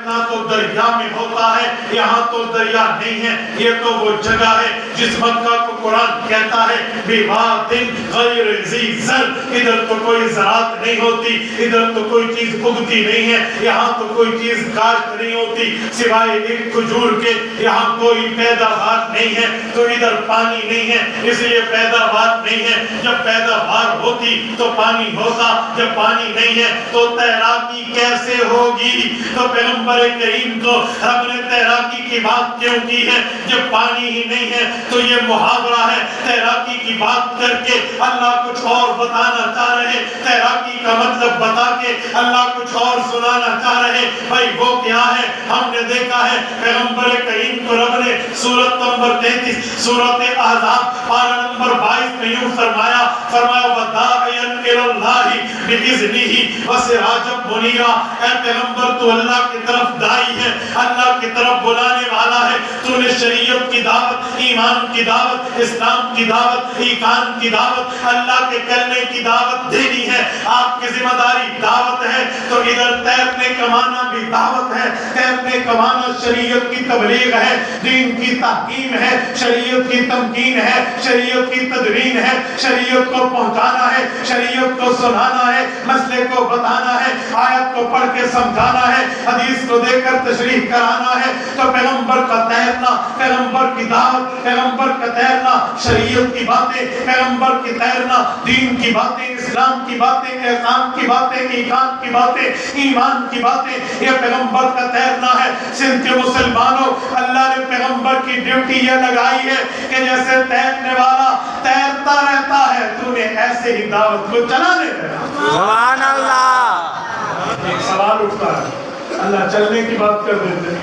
تیرنا تو دریا میں ہوتا ہے، یہاں تو دریا نہیں ہے، یہ تو وہ جگہ ہے جس مکہ کو قرآن کہتا ہے بِوَادٍ غَيْرِ ذِي زَرْعٍ، ادھر تو کوئی زراعت نہیں ہوتی، ادھر تو کوئی چیز اگتی نہیں ہے، یہاں تو کوئی چیز کاشت نہیں ہوتی سوائے ایک کھجور کے، یہاں کوئی پیداوار نہیں ہے، تو ادھر پانی نہیں ہے اس لیے پیداوار نہیں ہے۔ جب پیداوار ہوتی تو پانی ہوتا، جب پانی نہیں ہے تو تیراکی کیسے ہوگی؟ تو پیغمبر کریم کو رب نے تیراکی کی بات کیوں کی ہے؟ جب پانی ہی نہیں ہے تو یہ محاورہ ہے، تیراکی کی بات کر کے اللہ کچھ اور بتانا چاہ رہے، تیراکی کا مطلب بتا کے اللہ کچھ اور سنانا چاہ رہے۔ بھائی وہ کیا ہے؟ ہم نے دیکھا ہے پیغمبر کریم کو رب نے سورت نمبر 33 سورت احزاب پارہ نمبر 22 میں یوں فرمایا وَدَاعِيًا إِلَى اللَّهِ بِإِذْنِهِ وَسِرَاجًا مُنِيرًا، اے پیغمبر تو اللہ کی طرف داعی ہے، اللہ کی طرف بلانے والا ہے، تو نے شریعت کی دعوت، ایمان کی دعوت، اسلام کی دعوت، ایمان کی دعوت، اللہ کے کلمے کی دعوت دینی ہے، آپ کی ذمہ داری دعوت ہے۔ تو ادھر تیرنے کا معنی بھی دعوت ہے، تیرنے کا معنی شریعت کی تبلیغ ہے، دین کی تحکیم ہے، شریعت کی تمکین ہے، شریعت کی تدوین ہے، شریعت کو پہنچانا ہے، شریعت کو سنانا ہے، مسئلے کو بتانا ہے، آیت کو پڑھ کے سمجھانا ہے، حدیث کو دے کر تشریح کرانا ہے۔ تو پیغمبر کا تیرنا، پیغمبر کی دعوت، پیغمبر کا تیرنا شریعت کی باتیں، پیغمبر کی تیرنا دین کی باتیں، اسلام کی باتیں، احکام کی باتیں، ایمان کی باتیں، ایمان کی باتیں، یہ پیغمبر کا تیرنا ہے۔ سندھ کے مسلمانوں، اللہ نے پیغمبر کی ڈیوٹی یہ لگائی ہے کہ جیسے تیرنے والا تیرتا رہتا ہے تو نے ایسے ہی دعوت کو چلانے رہنا۔ سبحان اللہ۔ ایک سوال اٹھتا ہے، اللہ چلنے کی بات کر دیتے،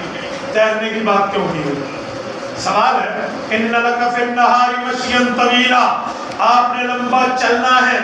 تیرنے کی بات کیوں کی ہے؟ سوال ہے ان لک فی النہار مشیا طویلا، آپ نے لمبا چلنا ہے،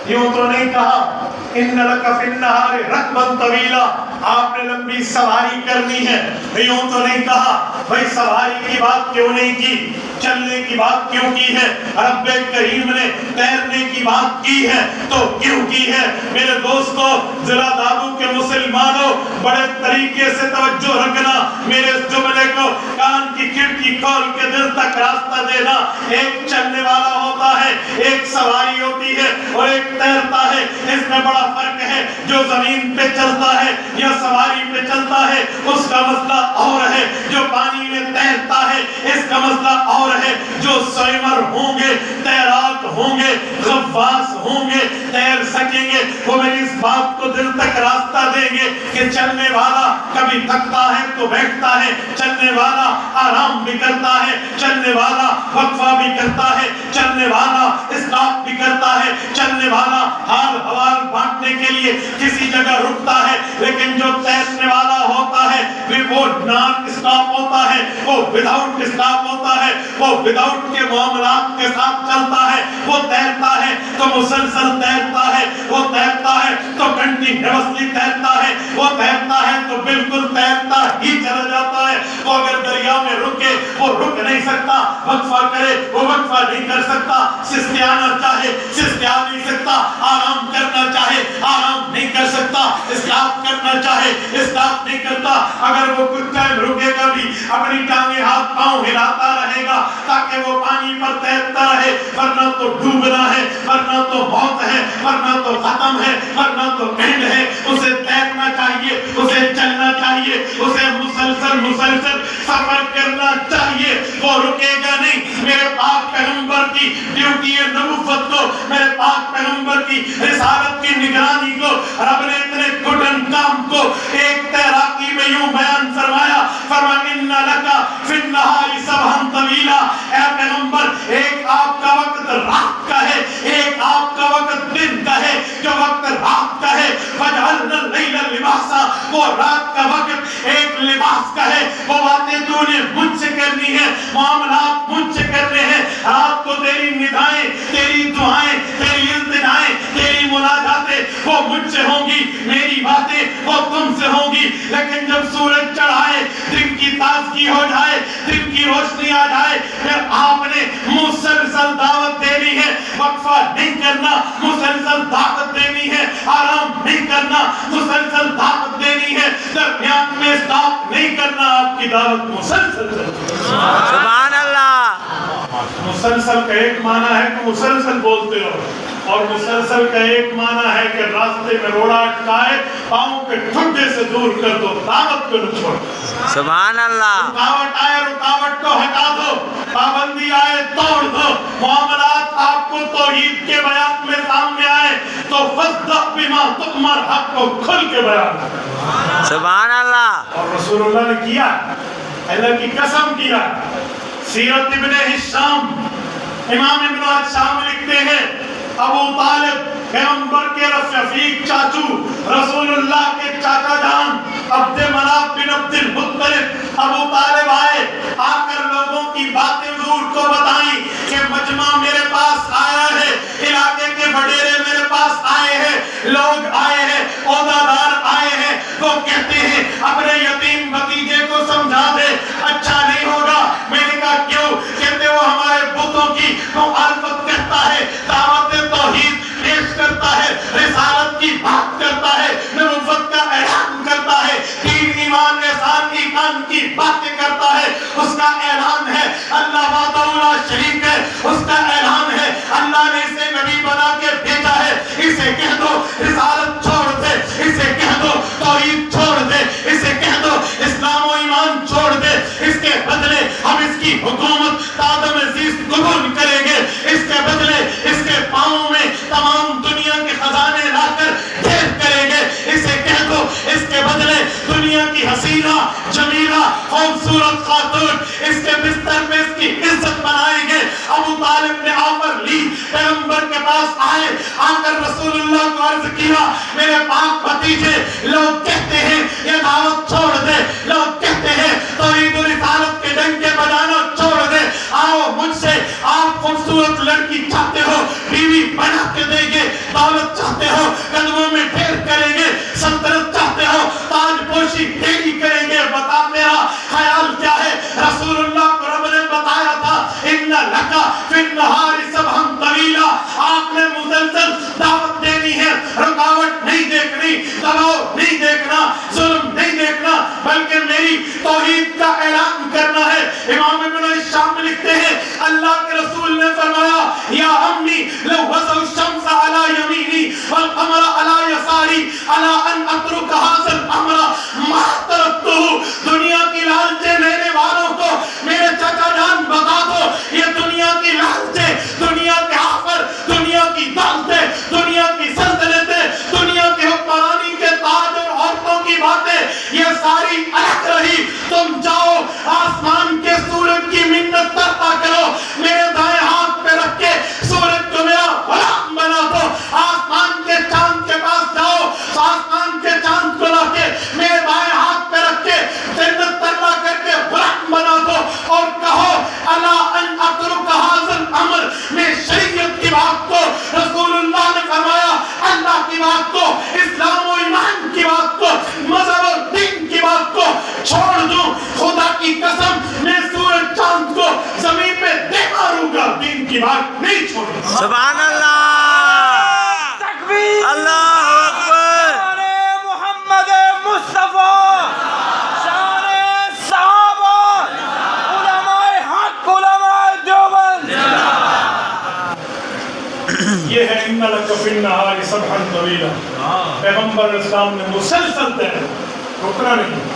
یوں تو نہیں کہا ان لک فی النہار رکبا طویلا، آپ نے لمبی سواری کرنی ہے، یوں تو نہیں کہا۔ بھائی سواری کی بات کیوں نہیں کی؟ چلنے کی بات کیوں کی ہے؟ رب کریم نے تیرنے کی بات کی ہے تو کیوں کی ہے؟ میرے دوستو، ضلع دابو کے مسلمانوں، بڑے طریقے سے توجہ رکھنا، میرے اس جملے کو کان کی کھڑکی کھول کے دل تک راستہ دینا۔ ایک چلنے والا ہوتا ہے، ایک سواری ہوتی ہے اور ایک تیرتا ہے، اس میں بڑا فرق ہے۔ جو زمین پہ چلتا ہے یا سواری پہ چلتا ہے اس کا مسئلہ اور ہے، جو پانی میں تیرتا ہے اس کا مسئلہ اور ہے۔ جو سوئمر ہوں گے، تیراک ہوں گے، غواص ہوں گے، تیر سکیں گے، وہ میری اس بات کو دل تک راستہ دیں گے کہ چلنے والا کبھی تھکتا ہے تو بیٹھتا ہے، چلنے والا آرام بھی کرتا ہے، چلنے والا وقفہ بھی کرتا ہے، چلنے والا اسٹاپ بھی کرتا ہے، چلنے والا حال حوال بانٹنے کے لیے کسی جگہ رکتا ہے۔ لیکن جو تیرنے والا ہوتا ہے وہ نان اسٹاپ ہوتا ہے، وہ وداؤٹ اسٹاپ ہوتا ہے، وہ وداؤٹ کے معاملات کے ساتھ چلتا ہے، وہ تیرتا ہے تو مسلسل تیرتا ہے، وہ تیرتا ہے تو کنٹینیوسلی تیرتا ہے، وہ تیرتا ہے تو بالکل تیرتا ہی چلا جاتا ہے۔ وہ اگر دریا میں رکے وہ رک نہیں سکتا، وقفہ کرے وہ وقفہ نہیں کر سکتا، سستی آنا چاہے سستی آ نہیں سکتا، آرام کرنا چاہے آرام نہیں کر سکتا، اسٹاپ کرنا چاہے اسٹاپ نہیں کرتا۔ اگر وہ کچھ ٹائم رکے گا بھی اپنی ٹانگیں ہاتھ پاؤں ہلاتا رہے گا تاکہ وہ پانی پر تیرتا رہے، ورنہ تو ڈوبنا ہے، ورنہ تو موت ہے، ورنہ تو ختم ہے، ورنہ تو اینڈ ہے۔ اسے تیرنا چاہیے، اسے چلنا چاہیے، اسے مسلسل سفر کرنا چاہیے، وہ رکے گا نہیں۔ میرے پاک پیغمبر کی ڈیوٹی نبوت کو، میرے پاک پیغمبر کی رسالت کی نگرانی کو رب نے اتنے گھٹن کام کو ایک تیراکی میں یوں بیان فرمایا، ان لکا فی النہار سبحا طویلا، اے پیغمبر ایک آپ کا وقت رات کا ہے، ایک آپ کا وقت دن کا ہے۔ جو وقت رات کا ہے فجعلنا اللیل لباسا، وہ رات کا وقت ایک لباس کا ہے۔ وہ باتیں تو نے مجھ سے کرنی ہے، معاملات مجھ سے کرنے ہیں۔ رات کو تیری ندائیں، تیری دعائیں، تیری التجائیں، تیری مناجاتیں وہ مجھ سے ہوں گی، میری باتیں وہ تم سے ہوں گی۔ لیکن جب سورج چڑھائے، دن کی تازگی ہو جائے، دن کی روشنی آ جائے، پھر آپ نے مسلسل دعوت دینی ہے۔ وقفہ نہیں کرنا، مسلسل دعوت دینی ہے، آرام نہیں کرنا، مسلسل دعوت دینی ہے، درمیان میں اسٹاپ نہیں کرنا، آپ کی دعوت مسلسل چلتی ہے۔ سبحان اللہ۔ مسلسل کا ایک معنی ہے کہ مسلسل بولتے ہو، اور مسلسل کا ایک معنی ہے کہ راستے میں روڑا اٹکائے پاؤں کے ٹھڈے سے دور کر دو، دعوت کو نہ چھوڑ۔ سبحان اللہ۔ رکاوٹ آئے رکاوٹ کو ہٹا دو، پابندی آئے توڑ دو، معاملات آپ کو توحید کے بیان میں سامنے آئے تو فصدق بما تؤمر، حق کو کھل کے بیان کرو۔ سبحان اللہ۔ اور رسول اللہ نے کیا، اللہ کی قسم کیا۔ سیرت ابن ہشام، امام ابن ہشام لکھتے ہیں ابو طالب پیغمبر کے رفیق چاچو، رسول اللہ کے چاچا جان عبد مناف بن عبد المطلب، ابو طالب آئے، آ کر لوگوں کی باتیں حضور کو بتائیں کہ مجمع میرے پاس آیا ہے، علاقے کے وڈیرے میرے پاس آئے ہیں، لوگ آئے ہیں، عہدیدار آئے ہیں، وہ کہتے ہیں اپنے یتیم بھتیجے کو سمجھا دے، اچھا نہیں ہوگا۔ میں نے کہا کیوں؟ کہتے وہ ہمارے بتوں کی مخالفت کرتا ہے، دعوت توحید پیش کرتا ہے، رسالت کی بات کرتا ہے، نبوت کا اعلان کرتا ہے، دین ایمان احسان ایمان کی باتیں کرتا ہے، اس کا اعلان ہے اللہ وحدہ لا شریک ہے، اس کا اعلان ہے اللہ نے اسے نبی بنا کے بھیجا ہے، اسے کہہ دو رسالت چھوڑ دے، اسے کہہ دو توحید چھوڑ دے، اسے کہہ دو اسلام و ایمان چھوڑ دے، اس کے بدلے ہم اس کی حکومت آدم عزیز قبول کریں گے، اس کے بدلے اس کے پاؤں میں تمام دنیا کے خزانے لا کر ڈھیر کریں گے، اسے کہہ دو اس کے بدلے دنیا کی حسینہ جمیلہ خوبصورت خاتون اس کے بستر میں اس کی عزت بنائیں گے۔ ابو طالب نے آفر لی، پیغمبر کے پاس آئے، آ کر رسول اللہ کو عرض کیا میرے پاک بھتیجے لوگ کہتے ہیں یہ دعوت چھوڑ دے، لوگ کہتے ہیں توحید و رسالت کے ڈنکے بجانا چھوڑ دے، آؤ مجھ سے، آپ خوبصورت لڑکی چاہتے ہو بیوی بنا کے دیں گے، دولت چاہتے ہو قدموں میں ڈھیر کریں گے، سلطنت چاہتے ہو تاج پوشی ڈھیری کریں گے، بتا میرا خیال کیا ہے؟ رسول اللہ کو رب نے بتایا تھا ان لکا فی النہار سبحا طویلا، آپ نے مسلسل دعوت دینی ہے، رکاوٹ نہیں دیکھنی، دباؤ نہیں دیکھنا، ظلم نہیں دیکھنا، بلکہ میری توحید کا اعلان کرنا ہے۔ امام ابن ہشام لکھتے ہیں اللہ کے رسول نے فرمایا یا امی لو وضع الشمس علی یمینی والقمر علی یساری علی ان اترک ھذا الامر ما ترکتہ، دنیا کی لالچیں لینے والوں کو میرے چچا جان بتا دو یہ دنیا کی لالچیں، دنیا کے آفر، دنیا کی دولتیں، دنیا کی سلطنتیں، دنیا کی حکمرانی کے تاج اور عورتوں کی باتیں یہ ساری الگ رہی، تم جاؤ آسمان کے سورج کی منت کرتا کرو، میرے دائیں ہاتھ پہ رکھ کے سورج کو میرا غلام بنا دو، آسمان کے چاند کے پاس جاؤ، آسمان کے چاند کو لا کے میرے بائیں ہاتھ پہ رکھ کے جنت ترلا کر کے غلام بنا دو، اور کہو الا ان اترک ھذا الامر، میں شریعت کی بات کو، رسول اللہ نے فرمایا اللہ کی بات کو، اسلام و ایمان کی بات کو، مذہب اور دین کی بات کو چھوڑ دوں، خدا کی قسم میں سورج چاند کو زمین پہ دے ماروں گا، دین کی بات نہیں چھوڑوں گا۔ سبحان اللہ۔ تکبیر، اللہ اکبر۔ شان محمد مصطفیٰ، شان صحابہ، علماء حق، علماء دیوبند۔ یہ ہے ان لک فی النہار سبحا طویلا، پیغمبر اسلام نے مسلسل رکنا نہیں،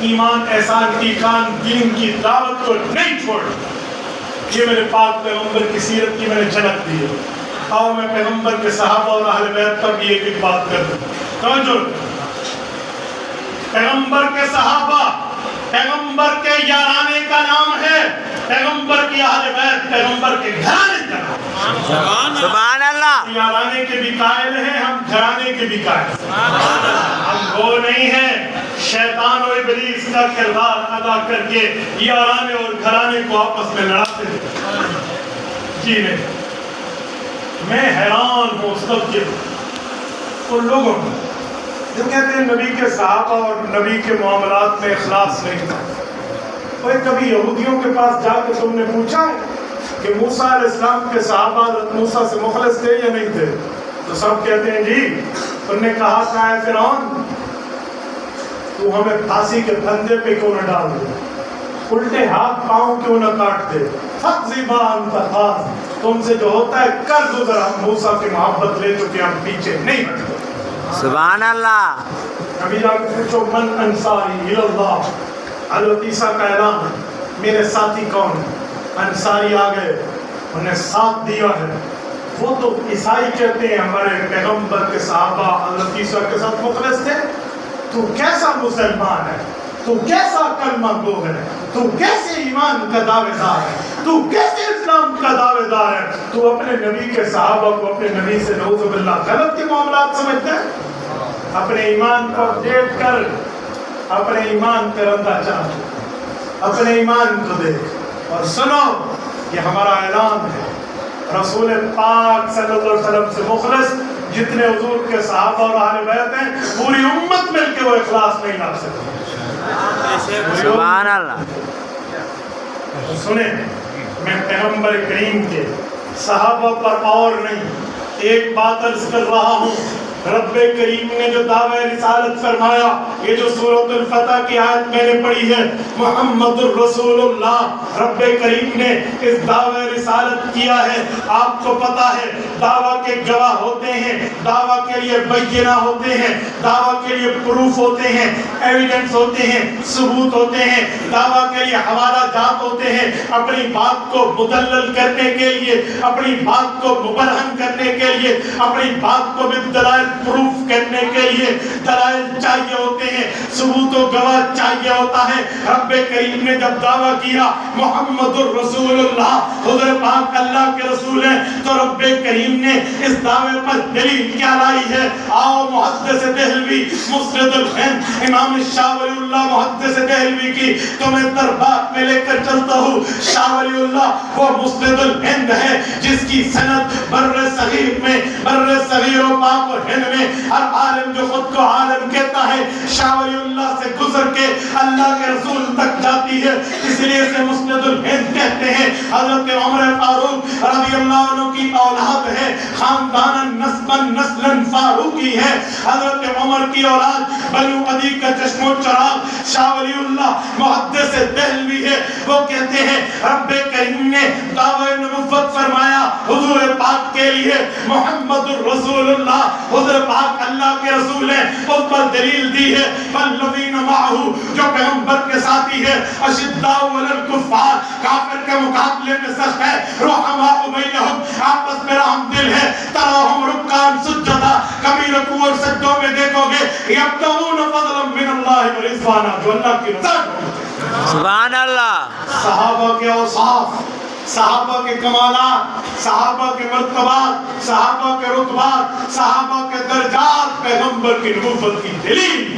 ایمان احسان ایمان دین کی دعوت کو نہیں چھوڑا۔ یہ میرے پاک پیغمبر کی سیرت کی میں نے جھلک دی ہے۔ آؤ میں پیغمبر کے صحابہ اور اہل بیت پر بھی ایک بات کر دوں۔ توجہ، پیغمبر کے صحابہ پیغمبر کے یارانے کا نام ہے، پیغمبر کی اہل بیت پیغمبر کے گھرانے کا نام ہے۔ سبحان اللہ۔ یارانے کے بھی قائل ہیں، ہم گھرانے کے بھی قائل ہیں۔ ہم وہ نہیں ہیں شیطان و ابلیس کا کردار ادا کر کے یارانے اور گھرانے کو آپس میں لڑاتے ہیں۔ جی نہیں، میں حیران ہوں سب کے ان لوگوں کو جو کہتے ہیں نبی کے صحابہ اور نبی کے معاملات میں اخلاص نہیں تھا۔ اور کبھی یہودیوں کے پاس جا کے تم نے پوچھا ہے کہ موسیٰ علیہ السلام کے صحابہ حضرت موسیٰ سے مخلص تھے یا نہیں تھے؟ تو سب کہتے ہیں جی. انہوں نے کہا کہا ہے فرعون تو ہمیں پھانسی کے پھندے پہ کیوں نہ ڈال دے, الٹے ہاتھ پاؤں کیوں نہ کاٹ دے, فقضی ما انت قاض, تم سے جو ہوتا ہے کر دو ذرا, ہم موسیٰ کی محبت لے چکے, ہم پیچھے نہیں ہٹتے. سبحان اللہ. ابھی جا کے پوچھو من انصاری اللہ, حضرت عیسیٰ کا اعلان ہے میرے ساتھی کون ہیں؟ انصاری آ گئے, انہوں نے ساتھ دیا ہے. وہ تو عیسائی کہتے ہیں ہمارے پیغمبر کے صحابہ حضرت عیسیٰ کے ساتھ مخلص تھے. تو کیسا مسلمان ہے, تو کیسا کلمہ گو ہے, تو کیسے ایمان کا دعوے دار ہے, تو کیسے اسلام کا دعوے دار ہے, تو اپنے نبی کے صحابہ کو اپنے نبی سے نعوذ باللہ غلط کے معاملات سمجھتے ہیں. اپنے ایمان کو اپڈیٹ کر, اپنے ایمان پہ رندہ چاہ, اپنے ایمان کو دیکھ اور سنو. یہ ہمارا اعلان ہے, رسول پاک صلی اللہ علیہ وسلم سے مخلص جتنے حضور کے صحابہ اور اہل بیت ہیں, پوری امت مل کے وہ اخلاص نہیں لا سکتے. سبحان اللہ. سنیں, میں پیغمبر کریم کے صحابہ پر اور نہیں ایک بات عرض کر رہا ہوں. رب کریم نے جو دعوی رسالت فرمایا, یہ جو سورۃ الفتح کی آیت میں نے پڑھی ہے, محمد الرسول اللہ, رب کریم نے اس دعوی رسالت کیا ہے. آپ کو پتا ہے دعویٰ کے گواہ ہوتے ہیں, دعویٰ کے لیے بینہ ہوتے ہیں, دعویٰ کے لیے پروف ہوتے ہیں, ایویڈنس ہوتے ہیں, ثبوت ہوتے ہیں, دعویٰ کے لیے حوالہ جات ہوتے ہیں. اپنی بات کو مدلل کرنے کے لیے, اپنی بات کو مبرہن کرنے کے لیے, اپنی بات کو بالدلائل پروف کرنے کے لیے دلائل چاہیے ہوتے ہیں, ثبوت و گواہ چاہیے ہوتا ہے. رب کریم نے جب دعویٰ کیا محمد الرسول اللہ, حضور پاک اللہ کے رسول ہیں, تو رب کریم نے اس دعوے پر دلیل کیا لائی ہے؟ آؤ محدث دہلوی مسند الہند امام شاہ ولی اللہ محدث دہلوی کی تمہیں دربار میں لے کر چلتا ہوں. شاہ ولی اللہ وہ مسند الہند ہے جس کی سند بر صغیر میں, بر صغیر و پاک اور ہند میں ہر عالم جو خود کو عالم کہتا ہے شاہ ولی اللہ سے گزر کے اللہ کے رسول تک جاتی ہے. اس لیے سے مسند الہند کہتے ہیں. حضرت عمر فاروق رضی اللہ عنہ کی اولاد ہے, خاندان نسباً نسلاً فاروقی ہے. حضرت عمر کی اولاد بنو عدی کا چشم و چراغ شاہ ولی اللہ محدث دہلوی ہے. وہ کہتے ہیں رب کریم نے دعوی نبوت فرمایا حضور پاک کے لیے, محمد الرسول اللہ, حضور پاک اللہ کے رسول ہیں, اس پر دلیل دی ہے والذین معہ, جو پیغمبر کے ساتھی ہے, اشداء علی الکفار, کافر کے مقابلے میں سخت ہے, رحماء بینہم, آپس میں رحم دل ہے, تراہم رکعان سجدا, کبھی رکوع اور سجدوں میں دیکھو گے یبتغون فضلا من اللہ ورضوانا, جو اللہ کی رضا. سبحان اللہ. صحابہ کے اوصاف, صحابہ کے کمالات, صحابہ کے مرتبات, صحابہ کے رتبات, صحابہ کے درجات پیغمبر کی نبوت کی دلیل.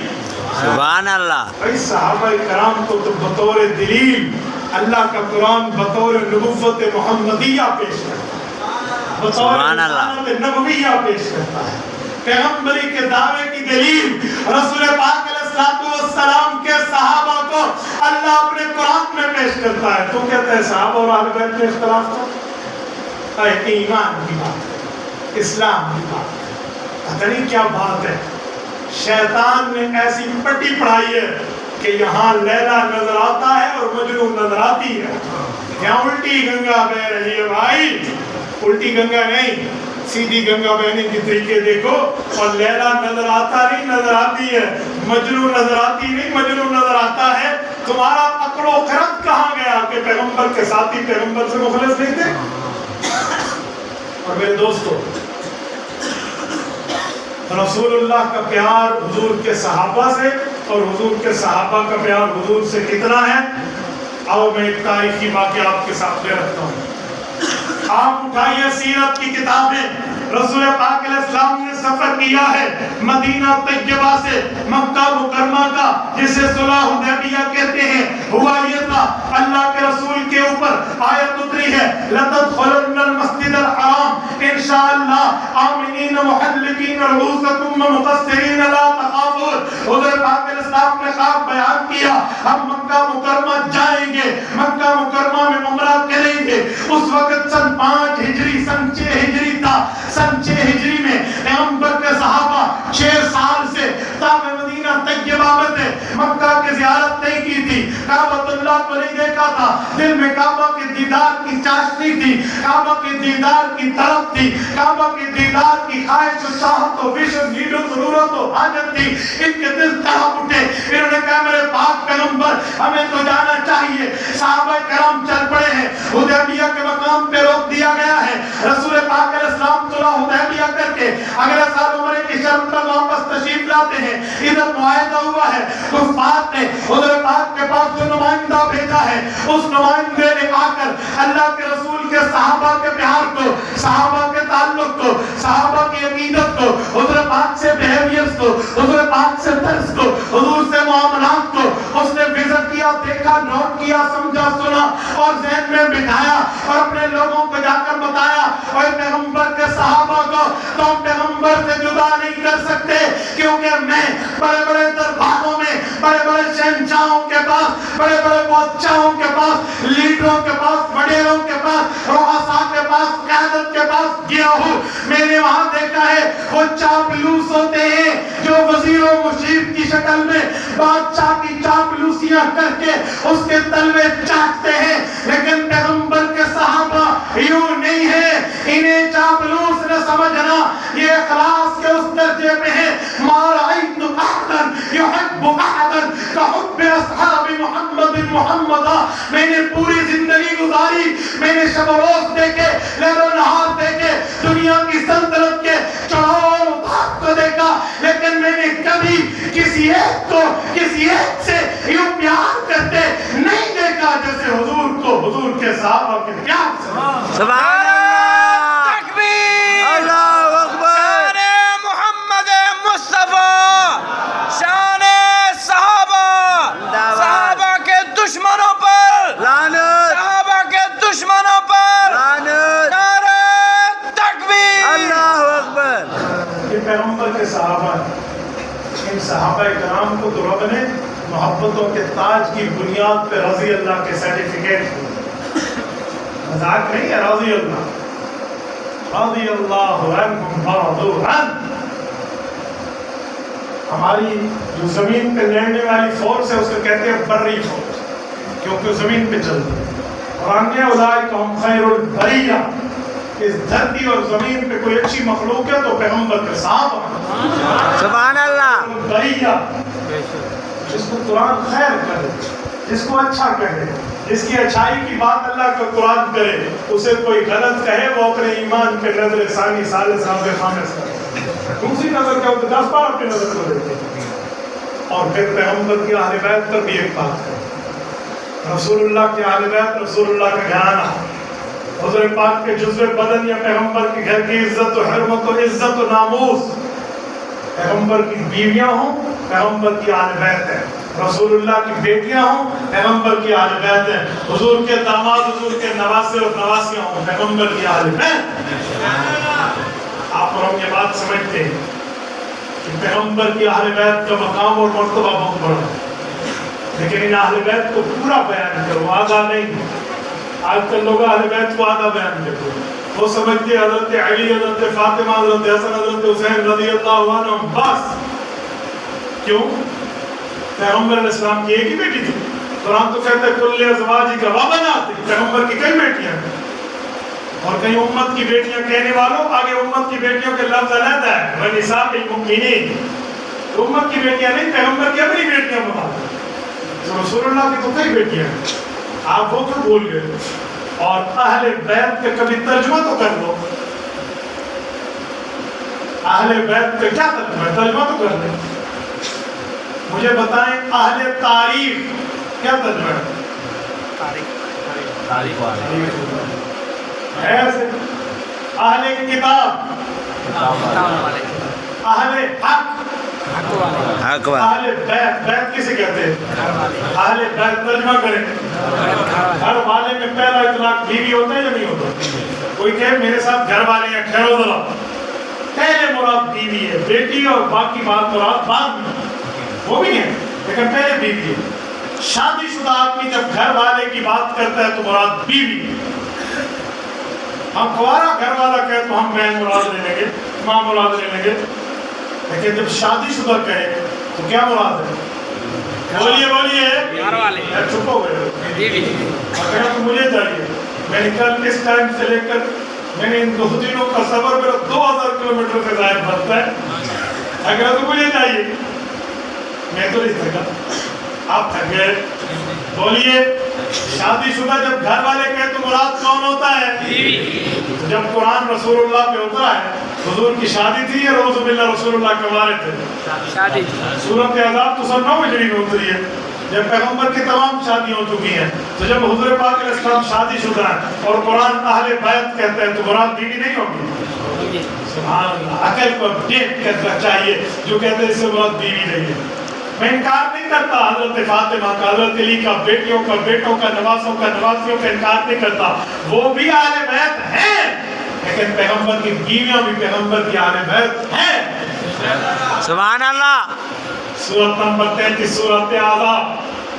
سبحان اللہ. بھائی صحابہ کرام کو تو بطور دلیل اللہ کا قرآن بطور نبوت محمدیہ پیش کرتا ہے, بطور رسالت نبویہ پیش کرتا ہے. پیغمبری کے دعوے کی دلیل رسول پاک علیہ السلام کے صحابہ کو اللہ اپنے قرآن میں پیش کرتا ہے. تو کہتا ہے صحابہ اور اہل بیت میں اختلاف تو ایمان کی بات ہے, اسلام کی بات ہے, پتہ نہیں کیا بات ہے. شیطان نے ایسی پٹی پڑھائی ہے کہ یہاں لیلا نظر آتا ہے اور مجنون نظر آتی ہے. یہاں الٹی گنگا بہ رہی ہے بھائی, الٹی گنگا نہیں, سیدھی گنگا بہنے کی طریقے دیکھو. اور لیلا نظر آتا نہیں, نظر آتی ہے. مجنون نظر آتی نہیں, مجنون نظر آتا ہے. تمہارا عقل و خرد کہاں گیا کہ پیغمبر کے ساتھی پیغمبر سے مخلص نہیں تھے؟ اور میرے دوستو, رسول اللہ کا پیار حضور کے صحابہ سے اور حضور کے صحابہ کا پیار حضور سے کتنا ہے؟ آؤ میں ایک تاریخی واقعہ آپ کے سامنے رکھتا ہوں. آپ اٹھائیے سیرت کی کتابیں. رسول پاک علیہ السلام نے سفر کیا ہے مدینہ طیبہ سے مکہ مکرمہ کا, جسے صلح حدیبیہ کہتے ہیں. ہوا یہ تھا اللہ کے رسول کے اوپر آیت اتری ہے لَتَدْخُلُنَّ الْمَسْجِدَ الْحَرَامَ انشاءاللہ آمنین محلقین رؤوسکم ومقصرین لا تخافون حضور پاک علیہ السلام نے خواب بیان کیا ہم مکہ مکرمہ جائیں گے, مکہ مکرمہ میں عمرہ کریں گے. اس وقت سن 5 ہجری سن 6 ہجری تھا. سن 6 ہجری میں پیغمبر کے صحابہ 6 سال سے تابع مدینہ طیبہ میں تھے, مکہ کی زیارت نہیں کی تھی, کعبۃ اللہ کو نہیں دیکھا تھا, دل میں کعبہ کے دیدار کی چاشنی تھی, کعبہ کے دیدار کی طلب تھی, کعبہ کے دیدار کی خواہش و چاہت و وش و نیڈ و ضرورت و حاجت تھی. ان کے دل تڑپ اٹھے, انہوں نے کہا میرے پاک پیغمبر ہمیں تو جانا چاہیے. صحابہ کرام چل پڑے ہیں, حدیبیہ کے مقام پہ روک دیا گیا ہے. رسول پاک علیہ السلام صلح حدیبیہ کر کے اگلے سال عمرے کی شرط پر واپس تشریف لاتے ہیں. ادھر معاہدہ ہوا ہے, کفار نے حضور پاک کے پاس جو نمائندہ بھیجا ہے اس نمائندے نے آ کر اللہ کے رسول کے صحابہ کے پیار کو, صحابہ کے تعلق کو, صحابہ کی عقیدت کو, حضور پاک سے بیہیویئرز کو, حضور پاک سے طرز کو, حضور سے معاملات کو اس نے وزٹ کیا, دیکھا, نوٹ کیا, سمجھا, سنا اور ذہن میں بٹھایا اور اپنے لوگوں کو جا کر بتایا اور پیغمبر کے صحابہ کو تم پیغمبر سے جدا نہیں کر سکتے کیونکہ میں بڑے بڑے درباروں میں, بڑے بڑے شہنشاہوں کے پاس, بڑے بڑے بادشاہوں کے پاس, لیڈروں کے پاس, وڈیروں کے پاس, رؤساء کے پاس, قیادت کے پاس گیا ہوں. میں نے وہاں دیکھا ہے وہ چاپلوس ہوتے ہیں جو وزیر و مشیر کی شکل میں بادشاہ کی چاپلوسیاں کر کے اس کے تلوے چاٹتے ہیں, لیکن پیغمبر کے صحابہ یوں نہیں ہے. انہیں چاپلوس نہ سمجھنا, یہ اخلاص کے اس درجے میں ہے. ما رأيت أحدا يحب أحدا كحب أصحاب محمد محمدا. میں نے پوری زندگی گزاری, میں نے شب و روز دیکھے, لیل و نہار دیکھے, دنیا کی سلطنت کے چڑھاؤ اتار کو دیکھا, لیکن میں نے کبھی کسی ایک کو کسی ایک سے یوں پیار کرتے نہیں دیکھا جیسے حضور کو حضور کے صحابہ کے پیار سے. سبحان اللہ, تکبیر, اللہ اکبر, شان محمد مصطفیٰ, شان صحابہ, صحابہ کے دشمنوں پر لعنت, صحابہ کے دشمنوں پر لعنت, نعرہ تکبیر. اللہ اکبر. یہ پیغمبر کے صحابہ ہیں. ان صحابہ کرام کو تو رب نے محبتوں کے تاج کی بنیاد پہ رضی اللہ کے سرٹیفکیٹ دیا. مذاق نہیں ہے, رضی اللہ, رضی اللہ عنہم ورضوا عنہ. ہماری جو زمین پہ لڑنے والی فورس ہے اس کو کہتے ہیں بری فورس, کیونکہ زمین پہ چلتی ہے. قرآن نے اولئک هم خیر البریہ, اس دھرتی اور زمین پہ کوئی اچھی مخلوق ہے تو پیغمبر کے صحابہ. سبحان اللہ, بریہ, جس کو قرآن خیر کرے, جس کو اچھا کہے, جس کی اچھائی کی بات اللہ کا قرآن کرے, اسے کوئی غلط کہے وہ اپنے ایمان پہ نظر ثانی ثالث رابع خامس کرے. دوسری نظر کیا ہوتا ہے, 10 بار اپنی نظر کو دیکھتے. اور پھر پیغمبر کی اہل بیت پر بھی ایک بات کرے. رسول اللہ کے اہل بیت, رسول اللہ کا گھرانہ, حضور پاک کے جزو بدن یا پیغمبر کے گھر کی عزت و حرمت و عزت و ناموس, پیغمبر کی بیویاں ہوں, پیغمبر کی اہل بیت ہیں, رسول اللہ کی بیٹیاں ہوں, پیغمبر کی اہل بیت ہیں, حضور کے داماد, حضور کے نواسے اور نواسیاں ہوں, پیغمبر کی اہل بیت. آپ اور ہم یہ بات سمجھتے ہیں کہ پیغمبر کی اہل بیت کا مقام اور مرتبہ بہت بڑا ہے, لیکن ان اہل بیت کو پورا بیان کرو, آدھا نہیں. آج کل لوگ اہل بیت کو آدھا بیان کرتے ہیں, وہ سمجھتے ہیں حضرت علی, حضرت فاطمہ, حضرت حسن, حضرت حسین رضی اللہ عنہ بس. کیوں؟ پیغمبر علیہ السلام کی ایک ہی بیٹی تھی. قرآن تو کہتا ہے کل ازواجک و بناتک, پیغمبر کی کئی بیٹیاں ہیں. اور کئی امت کی بیٹیاں کہنے والوں, آگے امت کی بیٹیوں کے لفظ علیحدہ ہے, وَنِسَاءِ الْمُؤْمِنِينَ. امت کی بیٹیاں نہیں, پیغمبر کی اپنی بیٹیاں بناتے ہیں. تو رسول اللہ کی تو کئی بیٹیاں ہیں, آپ وہ تو بھول گئے. اور اہل بیت کے کبھی ترجمہ تو کر لو, اہل بیت کا کیا ترجمہ ہے, ترجمہ تو کر لیں. مجھے بتائیں اہل تاریخ کیا ترجمہ ہے؟ ایسے اہل کتاب, اہل حق, حق اہل بیت, بیت کسے کہتے ہیں؟ اہل بیت. ترجمہ کریں. گھر والے میں پہلا اطلاق بیوی ہوتا ہے یا نہیں ہوتا؟ کوئی کہے میرے ساتھ گھر والے ہیں, ٹھہرو ذرا, پہلے مراد بیوی ہے, بیٹی اور باقی بات مراد بعد میں. وہ بھی ہیں لیکن پہلے بیوی ہے. شادی شدہ آدمی جب گھر والے کی بات کرتا ہے تو مراد بیوی. ہم کوارا گھر والا کہے تو ہم بہن مراد لے لیں گے, ماں مراد لے لیں گے, لیکن جب شادی شدہ کہے تو کیا مراد ہے؟ بولیے بولیے. گھر والے. چپ ہو گئے. بیوی. اگر تو مجھے چاہیے, میں نے کل اس ٹائم سے لے کر میں نے ان 2 دنوں کا سفر میرا 2000 کلومیٹر سے زائد بنتا ہے. اگر تو مجھے چاہیے, میں تو نہیں تھکا, آپ تھک گئے. بولیے. شادی شدہ جب گھر والے کہے تو مراد کون ہوتا ہے؟ بیوی. جب قرآن رسول اللہ پہ اترا ہے, حضور کی شادی تھی یا روز باللہ رسول اللہ کمارے تھے؟ شادی. سورۃ احزاب تو سن 9 ہجری میں اتری ہے, جب پیغمبر کی تمام شادی ہو چکی ہیں. تو جب حضور پاک علیہ السلام شادی شدہ ہیں اور قرآن اہل بیت کہتے ہیں تو مراد بیوی نہیں ہوگی؟ سبحان اللہ. عقل کو اپڈیٹ کرنا چاہیے جو کہتے ہیں اس سے مراد بیوی نہیں ہے. میں انکار نہیں کرتا حضرت فاطمہ کا, حضرت علی کا, بیٹیوں کا, بیٹوں کا, نواسوں کا, نواسیوں کا انکار نہیں کرتا, وہ بھی اہل بیت ہیں, لیکن پیغمبر کی بیویاں بھی پیغمبر کی اہل بیت ہیں. سبحان اللہ. سورۃ نمبر 33 سورۃ احزاب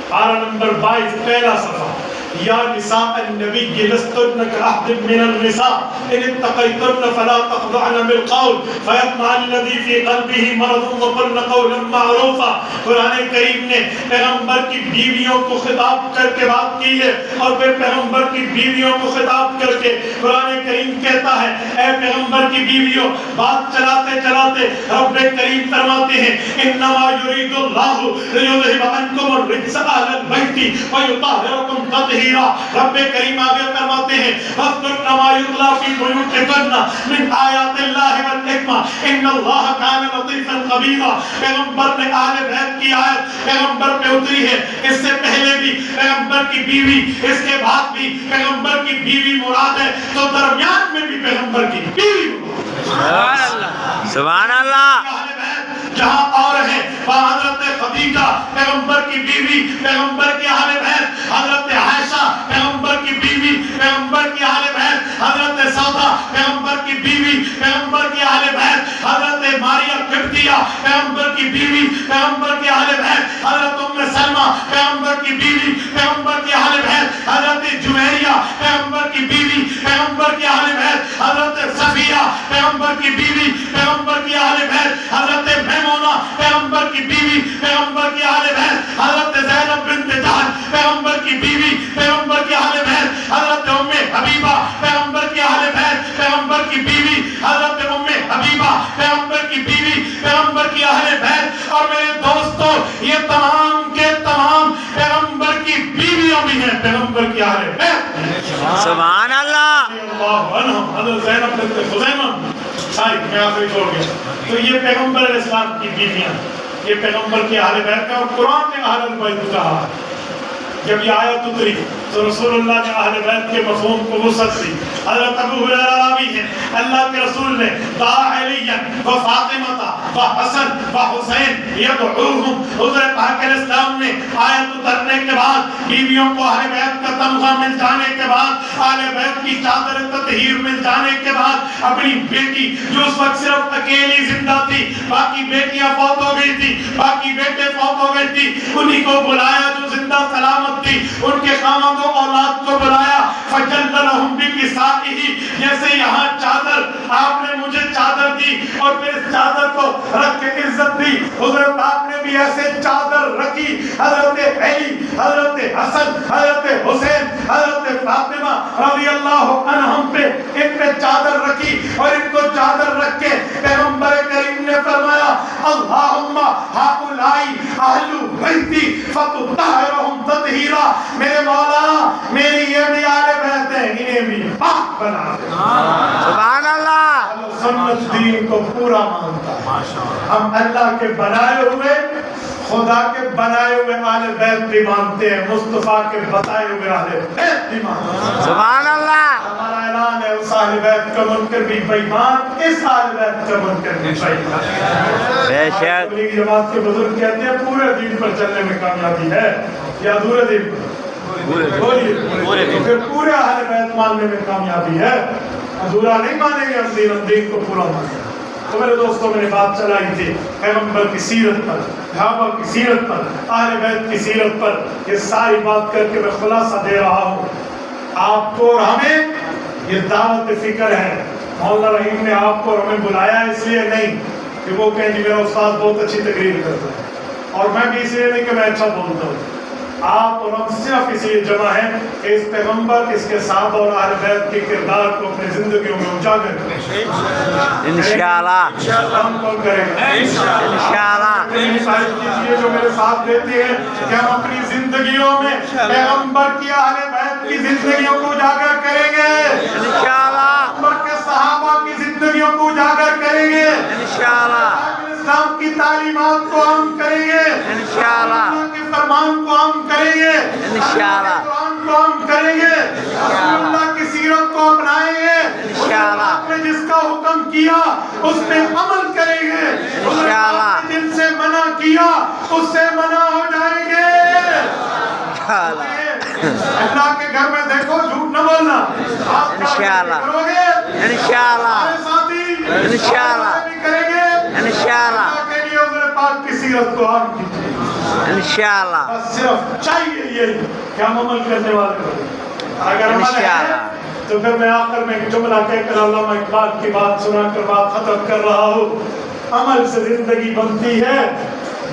پارہ نمبر 22 پہلا صفحہ. یا نساء النبی لستن کأحد من النساء ان اتقیتن فلا تخضعن بالقول فیطمع الذی فی قلبہ مرض وقلن قولا معروفا. قرآن کریم نے پیغمبر کی بیویوں کو خطاب کر کے بات کی ہے, اور پھر پیغمبر کی بیویوں کو خطاب کر کے قرآن کریم کہتا ہے اے پیغمبر کی بیویوں, بات چلاتے چلاتے رب کریم فرماتے ہیں انما یرید اللہ لیذہب عنکم الرجس اہل البیت ویطہرکم تطہیرا. رب کریم آگے فرماتے ہیں فاذکرن ما یتلی فی بیوتکن من آیات اللہ والحکمہ ان اللہ کان لطیفا خبیرا. پیغمبر نے اہل بیت کی آیت پیغمبر پہ اتری ہے, اس سے پہلے بھی پیغمبر کی بیوی, اس کے بعد بھی پیغمبر کی بیوی مراد ہے, تو درمیان میں بھی پیغمبر کی بیوی. سبحان اللہ. سبحان اللہ. جہاں اور ہیں وہاں حضرت خدیجہ پیغمبر کی بیوی, پیغمبر کی اہل بیت, حضرت عائشہ پیغمبر کی بیوی, پیغمبر کی اہل بیت, حضرت سودا پیغمبر کی بیوی, پیغمبر کی اہل بیت, حضرت ماریا قبطیہ پیغمبر کی بیوی, پیغمبر کی اہل بیت, حضرت ام سلمہ پیغمبر کی بیوی, پیغمبر کی اہل بیت, حضرت جویریہ پیغمبر کی بیوی, پیغمبر کی اہل بیت, حضرت صفیہ پیغمبر کی بیوی, پیغمبر کی اہل بیت, حضرت میمونہ پیغمبر کی بیوی, پیغمبر کی اہل بیت, حضرت زینب بنت جہش پیغمبر کی بیوی, پیغمبر کی اہل بیت, حضرت ام حبیبہ پیغمبر کی اہل بیت, پیغمبر کی بیوی, حضرت ام حبیبہ پیغمبر کی بیوی, پیغمبر کی اہل بیت. اور میرے دوستو یہ تمام کے تمام پیغمبر کی بیویاں بھی ہیں, پیغمبر کی اہل بیت. سبحان اللہ. حضرت زینب بنت خزیمہ ساری میں آخری چھوڑ گیا. تو یہ پیغمبر علیہ السلام کی بیویاں, یہ پیغمبر کی اہل بیت کا, اور قرآن نے اہل بیت کہا. جب یہ آیت اتری تو رسول اللہ نے اہل بیت کے مفہوم کو وسعت دی. حضرت ابو ہریرہ راوی ہیں اللہ کے رسول نے دعا علی و فاطمہ و حسن و حسین یدعوہم. حضور پاک علیہ السلام نے آیت اترنے کے بعد, بیویوں کو اہل بیت کا تمغہ مل جانے کے بعد, اہل بیت کی چادر تطہیر مل جانے کے بعد, اپنی بیٹی جو اس وقت صرف اکیلی زندہ تھی, باقی بیٹیاں فوت ہو گئی تھی, باقی بیٹے فوت ہو گئے تھی, انہی کو بلایا جو زندہ سلامت تھی, ان کے خامد و اولاد کو بلایا. فجللہم بکسائہ, جیسے یہاں چادر آپ نے مجھے چادر دی اور پھر اس چادر کو رکھ کے عزت دی, حضور پاک نے بھی ایسے چادر رکھی. حضرت علی, حضرت حسن, حضرت حسین, حضرت فاطمہ رضی اللہ عنہم پہ ان پہ چادر رکھی, اور ان کو چادر رکھ کے پیغمبر کریم نے فرمایا اللہم ہؤلائی اہل بیتی فطہرہم تطہیرا. میرے مولا میری یہ بھی اہل بیت ہے, انہیں بھی پاک بنا دے. سبحان اللہ. سنت دین کو پورا مانتا ہے. ہم اللہ کے بنائے ہوئے, خدا کے بنائے ہوئے اہل بیت بھی مانتے ہیں, مصطفیٰ کے بتائے ہوئے اہل بیت بھی مانتے ہیں. سبحان اللہ. ہمارا اعلان ہے اس اہل بیت کا منکر بھی بے ایمان, اس اہل بیت کا منکر بھی بے ایمان. بے شک. تبلیغی جماعت کے بزرگ کہتے ہیں پورے دین پر چلنے میں کامیابی ہے یا ادھورے دین پر؟ بولیے. تو پھر پورے اہل بیت ماننے میں کامیابی ہے. ادھورا نہیں مانیں گے ہم دین کو پورا مانیں گے. تو میرے دوستوں میں نے بات چلائی تھی پیغمبر کی سیرت پر، صحابہ کی سیرت پر، اہل بیت کی سیرت پر، یہ ساری بات کر کے میں خلاصہ دے رہا ہوں آپ کو اور ہمیں۔ یہ دعوت فکر ہے، مولانا رحیم نے آپ کو اور ہمیں بلایا اس لیے نہیں کہ وہ کہیں جی میرا استاد بہت اچھی تقریر کرتا ہے، اور میں بھی اس لیے نہیں کہ میں اچھا بولتا ہوں۔ آپ اور ہم صرف اس لیے جمع ہیں کہ اس پیغمبر، اس کے صحابہ اور اہل بیت کے کردار کو اپنی زندگیوں میں اجاگر کریں۔ انشاءاللہ انشاءاللہ ہم کون کریں گے؟ انشاءاللہ شاید کیجئے جو میرے ساتھ دیتے ہیں کہ ہم اپنی زندگیوں میں پیغمبر کی، اہل بیت کی زندگیوں کو اجاگر کریں گے، انشاءاللہ پیغمبر کے صحابہ کی زندگیوں کو اجاگر کریں گے، انشاءاللہ اسلام کی تعلیمات کو عام کریں گے، انشاءاللہ اللہ کے فرمان کو عام کریں گے، انشاءاللہ قرآن کو عام کریں گے، رسول اللہ کی سیرت کو اپنائیں گے، انشاءاللہ آپ نے جس کا حکم کیا اس پہ عمل کریں گے، انشاءاللہ جن سے منع کیا اس سے منع ہو جائیں گے۔ انشاءاللہ اللہ کے گھر میں دیکھو، جھوٹ نہ بولنا، آپ انشاءاللہ کرو گے، انشاءاللہ ہمارے ساتھی انشاءاللہ بھی کریں گے، انشاءاللہ اللہ کے لیے حضور پاک کی سیرت کو عام کیجیے۔ انشاءاللہ بس صرف چاہیے یہی کہ ہم عمل کرنے والے ہوں۔ اگر عمل ہے انشاءاللہ تو پھر میں آخر میں ایک جملہ کہہ کر علامہ اقبال کی بات سنا کر بات ختم کر رہا ہوں۔ عمل سے زندگی بنتی ہے،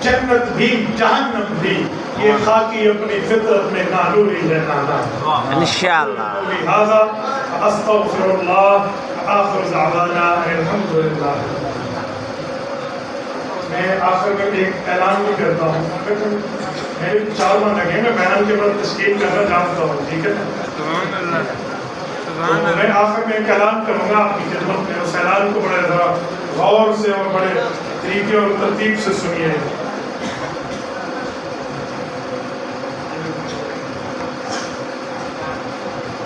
جنت بھی جہنم بھی، یہ خاکی اپنی فطرت میں نالوری ہے نانا۔ انشاءاللہ لہذا استغفر اللہ، آخر دعوانا الحمدللہ۔ میں آخر میں ایک اعلان بھی کرتا ہوں، میرے 4 ماہ لگے، میں بیان کے بعد تشکیل کرنا جانتا ہوں، ٹھیک ہے نا؟ تو میں آخر میں ایک اعلان کروں گا آپ کی خدمت میں، اس اعلان کو بڑے ذرا غور سے اور بڑے طریقے اور ترتیب سے سنیے۔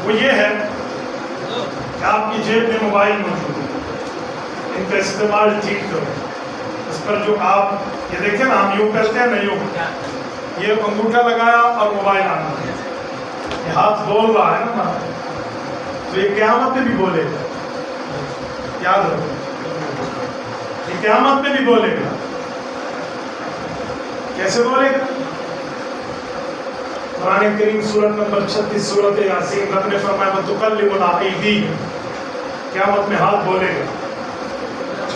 وہ یہ ہے کہ آپ کی جیب میں موبائل موجود ہے، ان کا استعمال ٹھیک کرو۔ اس پر جو آپ یہ دیکھیں نا، ہم یوں کرتے ہیں نا، یوں یہ انگوٹھا لگایا اور موبائل آنا، یہ ہاتھ بول رہا ہے نا، تو یہ قیامت میں بھی بولے گا، یاد رکھو، یہ قیامت میں بھی بولے گا۔ کیسے بولے گا؟ قرآن کریم سورت نمبر 36 سورت یاسین، رب نے فرمایا وَتُكَلِّمُنَا أَيْدِيهِمْ، قیامت میں ہاتھ بولے گا،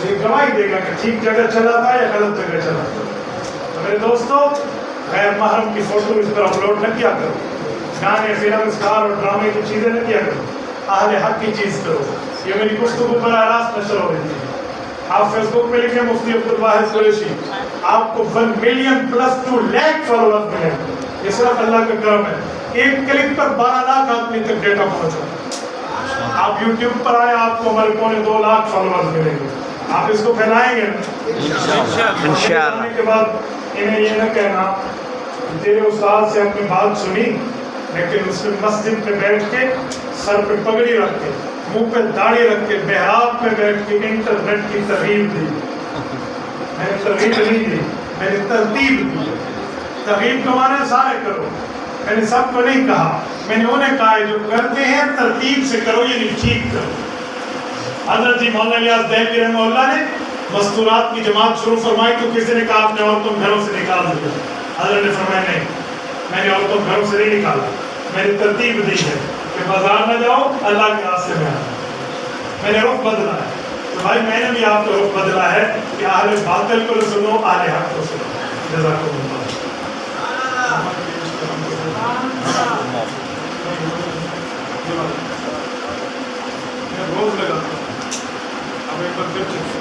یہ گواہی دے گا کہ ٹھیک جگہ چلا تھا یا غلط جگہ چلا تھا۔ میرے دوستو، غیر محرم کی فوٹو اس پر اپلوڈ نہ کیا کرو، گانے، فلم، اسٹار اور ڈرامے کی چیزیں نہ کیا کرو، اہل حق کی چیز کرو۔ یہ میری گفتگو براہ راست نشر ہو رہی ہے، آپ فیس بک پہ لکھیں مفتی عبدالواحد قریشی، آپ کو 1 ملین پلس 2 لاکھ فالوورز ملیں گے، یہ صرف اللہ کا کرم ہے۔ ایک کلک پر 12 لاکھ آدمی تک ڈیٹا پہنچا۔ آپ یوٹیوب پر آئے، آپ کو ہمارے 2.25 لاکھ فالوورز ملیں گے، آپ اس کو پھیلائیں گے انشاءاللہ۔ کے بعد انہیں یہ نہ کہنا تیرے استاد سے ہم نے بات سنی، لیکن اس میں مسجد میں بیٹھ کے سر پہ پگڑی رکھ کے، منہ پہ داڑھی رکھ کے، محراب میں بیٹھ کے انٹرنیٹ کی ترغیب دی۔ میں نے ترغیب نہیں دی، میں نے ترتیب دی۔ ترغیب کا معنی سارے کرو، میں نے سب کو نہیں کہا، میں نے انہیں کہا جو کرتے ہیں ترتیب سے کرو، یعنی ٹھیک کرو۔ حضرت جی مولانا الیاس دہلوی رحمہ اللہ نے مستورات کی جماعت شروع فرمائی تو کسی نے کہا آپ نے عورتوں گھروں سے نکال دیا، حضرت نے فرمایا نہیں، میں نے عورتوں گھروں سے نہیں نکالا، میں نے ترتیب دی ہے کہ بازار میں جاؤ، اللہ کے راستے میں آؤ، میں نے رخ بدلا ہے۔ تو بھائی میں نے بھی آپ کو رخ بدلا ہے کہ اہل باطل کو سنو، اہل حق کو سنو۔ جزاکم اللہ۔ میں روز لگاتا ہوں، اب ایک بار پھر چلتے ہیں۔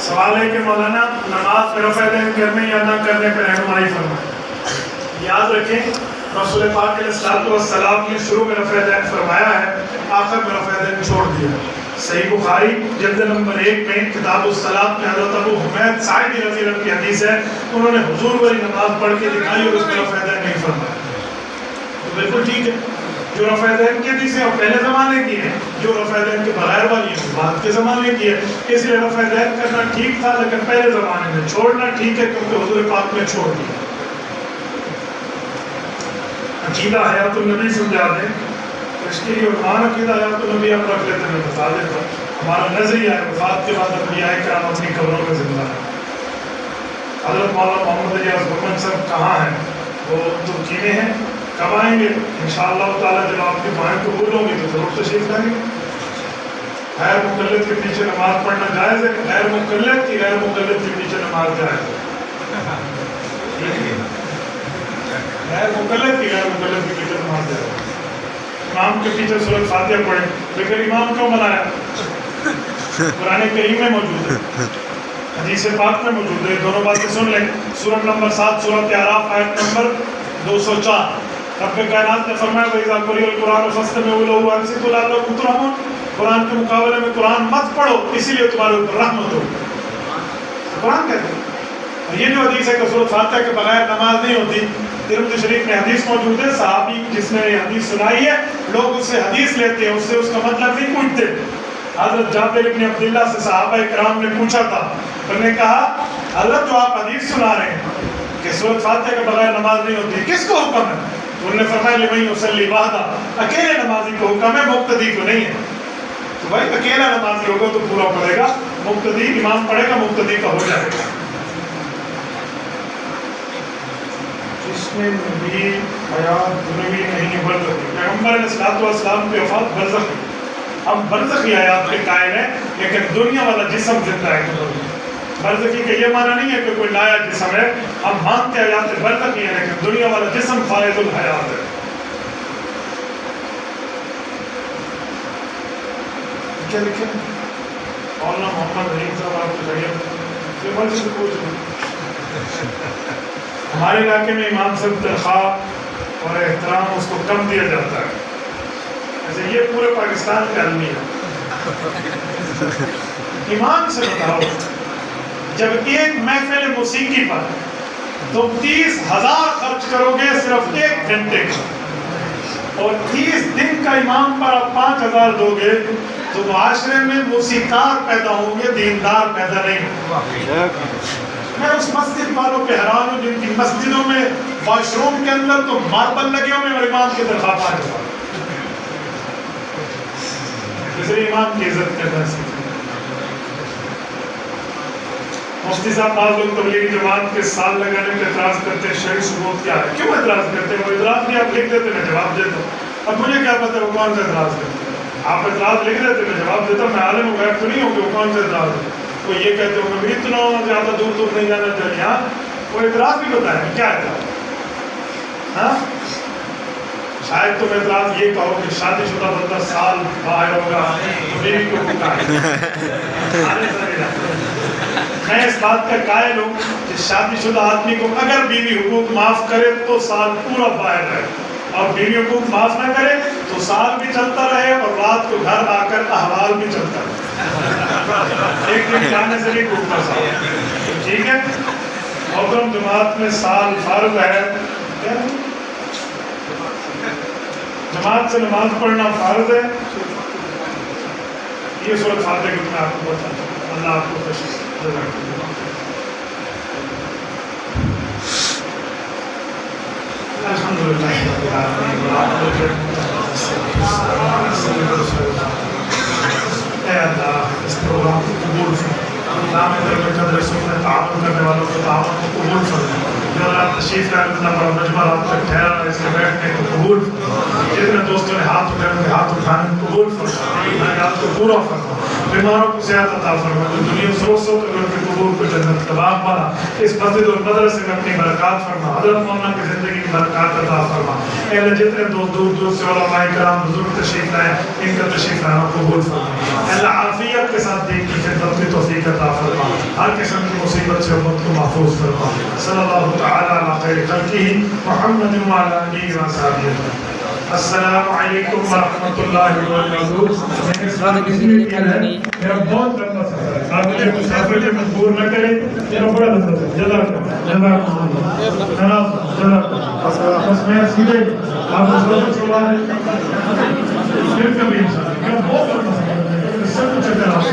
سوال ہے کہ مولانا نماز میں رفع دین کرنے یا نہ کرنے پہ رہنمائی فرمائیں۔ یاد رکھیں رسول پاک علیہ الصلوۃ والسلام نے شروع میں رفع دین فرمایا ہے، آخر میں رفع دین چھوڑ دیا۔ صحیح بخاری جلد نمبر 1 میں کتاب الصلاۃ میں حضرت ابو حمید ساعدی رضی اللہ عنہ کی حدیث ہے، انہوں نے حضور والی نماز پڑھ کے دکھائی اور اس میں رفع دین نہیں فرمایا۔ بالکل ٹھیک ہے. جو رفع دین کی حدیث ہے وہ پہلے زمانے کی ہے، جو رفع دین کے بغیر والی ہے وہ بعد کے زمانے کی ہے. اس لیے رفع دین کرنا ٹھیک تھا لیکن پہلے زمانے میں، چھوڑنا ٹھیک ہے کیونکہ حضور پاک نے چھوڑ دیا. عقیدہ حیات النبی سمجھا دیں، اس کے لیے عنوان عقیدہ حیات النبی آپ رکھ لیتے ہیں. بتا دیتا ہوں ہمارا نظریہ ہے وفات کے بعد انبیاء کرام اپنی قبروں میں زندہ ہے. حضرت مولانا محمد ریاض محمد صاحب کہاں ہیں؟ وہ ترکی میں ہیں. کب آئیں گے؟ انشاءاللہ تعالیٰ جب آپ کی دعائیں قبول ہوں گی تو ضرور تشریف لائیں گے. غیر مقلد کے پیچھے نماز پڑھنا جائز ہے. غیر مقلد کے پیچھے نماز جائز ہے. غیر مقلد کے پیچھے نماز جائز ہے. امام کے پیچھے سورۃ فاتحہ پڑھیں، لیکن امام کیوں بنایا؟ قرآن کریم میں موجود ہے، حدیث پاک میں موجود ہے. دونوں باتیں سن لیں. سورۃ نمبر 7 سورۃ اعراف آیت نمبر 204. رب کائنات نے فرمایا وَإِذَا قُرِئَ الْقُرْآنُ فَاسْتَمِعُوا لَهُ وَأَنصِتُوا لَعَلَّكُمْ تُرْحَمُونَ. قرآن کے مقابلے میں قرآن مت پڑھو اسی لیے تمہارے اوپر رحمت ہو. قرآن کہتے ہیں. اور یہ جو حدیث ہے کہ سورۃ فاتحہ کے بغیر نماز نہیں ہوتی، ترمذی شریف میں حدیث موجود ہے. صحابی جس نے یہ حدیث سنائی ہے لوگ اس سے حدیث لیتے ہیں، اس سے اس کا مطلب نہیں پوچھتے. حضرت جابر بن عبداللہ سے صحابہ کرام نے پوچھا تھا، انہوں نے کہا حضرت جو آپ حدیث سنا رہے ہیں کہ سورۃ فاتحہ کے بغیر نماز نہیں ہوتی، کس کو حکم ہے؟ انہوں نے فرمایا لمن یصلی وحدہ، اکیلے نمازی کو حکم ہے، مقتدی کو نہیں ہے. تو بھائی اکیلا نمازی ہوگا تو پورا پڑے گا، مقتدی امام پڑھے گا مقتدی کا ہو جائے گا. جس میں نبی حیات دنیوی نہیں برزخی، پیغمبر علیہ الصلوۃ والسلام کی وفات برزخی. ہم برزخی حیات کے قائل ہیں لیکن دنیا والا جسم زندہ ہے. برزخی کا یہ معنی نہیں ہے کہ کوئی نایا جسم ہے، ہم مانتے حیات برزخی ہے لیکن دنیا والا جسم فائز الحیات ہے. کیا لکھیں مولانا محمد رحیم صاحب آپ کو چاہیے یہ مرضی سے پوچھ لیں. ہمارے علاقے میں امام صاحب تنخواہ اور احترام اس کو کم دیا جاتا ہے، ایسے یہ پورے پاکستان کا عالمی ہے. ایمان سے بتاؤ جب ایک محفل موسیقی پر تم 30,000 خرچ کرو گے صرف 1 گھنٹے کا، اور 30 دن کا امام پر آپ 5,000 دو گے تو معاشرے میں موسیقار پیدا ہوں گے، دیندار پیدا نہیں ہوں. میں اس مسجد والوں پہ حیران ہوں جن کی مسجدوں میں واش روم کے اندر تو ماربل لگے ہوئے اور امام کی تنخواہ 5,000. اس لیے امام کی عزت کرنا سیکھیں. مفتی صاحب بعض لوگ تبلیغی جماعت کے سال لگانے پہ اعتراض کرتے ہیں، شرعی ثبوت کیا ہے؟ کیوں اعتراض کرتے ہیں؟ وہ اعتراض نہیں آپ لکھ دیتے میں جواب دیتا ہوں. اب مجھے کیا پتہ وہ کون سا اعتراض کرتے ہیں؟ آپ اعتراض لکھ دیتے میں جواب دیتا ہوں. میں عالم و غیب تو نہیں ہوں کہ وہ کون سا اعتراض ہے. وہ یہ کہتے ہوں کہ اتنا زیادہ دور دور نہیں جانا چاہیے. ہاں وہ اعتراض بھی بتائیں کیا اعتراض. ہاں شاید تم اعتراض یہ کہو کہ شادی شدہ بندہ سال باہر ہوگا بیوی کو میں اس بات کا قائل ہوں کہ شادی شدہ آدمی کو اگر بیوی حقوق معاف کرے تو سال پورا باہر رہے، اور بیوی حقوق معاف نہ کرے تو سال بھی چلتا رہے اور رات کو گھر آ کر احوال بھی چلتا رہے. ایک دن جانے سے بھی ٹوٹتا سال. ٹھیک ہے محترم جماعت میں سال فرض ہے، جماعت سے نماز پڑھنا فرض ہے. یہ سورۃ فاتحہ کی میں آپ کو بتاتا ہوں. اللہ آپ کو خوش الحمدللہ. اے اللہ اس پروگرام کو قبول فرما. اللہ میں در بیٹھا درسوں میں تعاون کرنے والوں کو تعاون کو قبول فرما. جو آپ تشریف لائے اتنا بڑا مجمع آپ تک ٹھہرا اس کے بیٹھنے کو قبول فرما. جتنے دوستوں نے ہاتھ اٹھائے ان کے ہاتھ اٹھانے کو قبول فرما. آپ کو پورا فرما. بیماروں کو صحت عطا فرما. جو دنیا سو کر ان کے قبول کو جنت کا باغ بنا. اس مسجد اور مدرسے میں اپنی برکات فرما. حضرت مولانا کی زندگی کی برکات عطا فرما. اے اللہ جتنے دور دور سے علماء کرام بزرگ تشریف لائے ان کا تشریف لانا قبول فرما. اے اللہ عافیت کے ساتھ دین کی خدمت کی توفیق عطا فرما. ہر قسم کی مصیبت سے امت کو محفوظ فرما. صلی اللہ تعالی علی خیر خلقہ محمد وعلی آلہ وصحبہ. السلام علیکم ورحمۃ اللہ وبرکاتہ. میرا بہت لمبا سفر ہے, آپ مجھے مسافر سے مجبور نہ کریں, میرا بڑا لمبا سفر. جزاک اللہ. بس میں سیدھے آپ کو سبق چھوڑا ہے, پھر کبھی انشاءاللہ. میرا بہت لمبا سفر ہے, سب کچھ چکر آپ